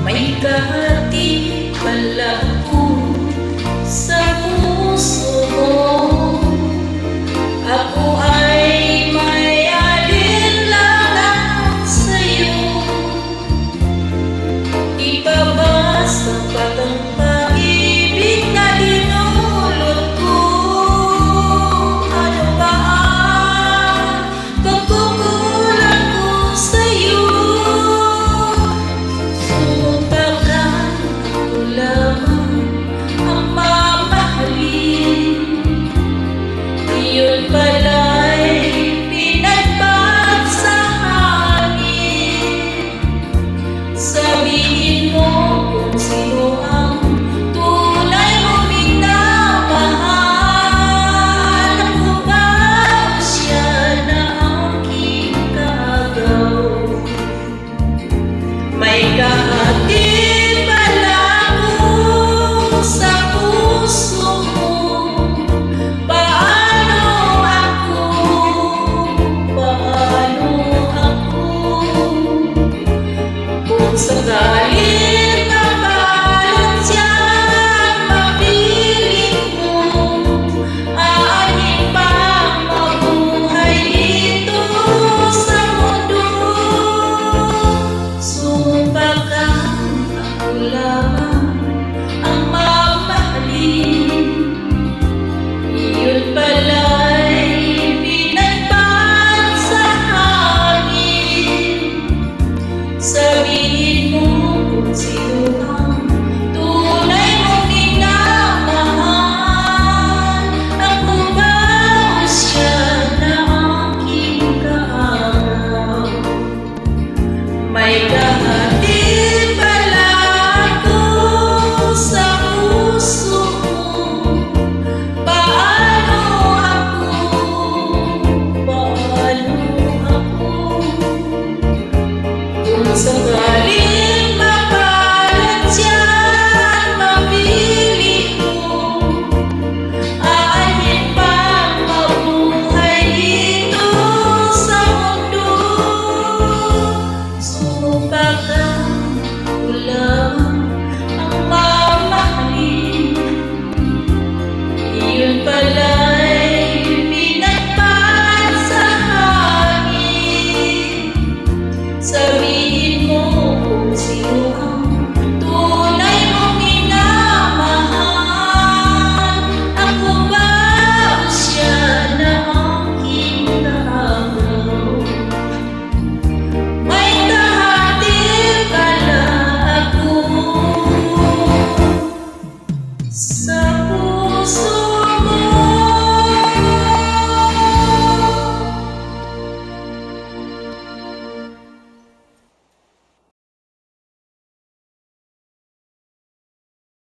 May kahati pala ako sa puso mo. Ako ay may alinlangan sa'yo. Di ba ba sapat ang pag-ibig na dinulot ko? Ano ba ang pagkukulang ko sa'yo? Sumpakan ako lamang ang mamahalin. Iyon pala'y pinagpag sa hangin. Sabihin mo kung sino ang tunay mong minamahal. Ako ba siya na aking kaagaw? May kahati pala ako sa puso mo. Paano ako kung sakaling mabalot siyang mapiling mo? Aanin bang mabuhay dito sa mundo? Sumpakan ako lamang ang mamahalin. Iyon pala'y pinagpag sa hangin. Sabihin mo kung sino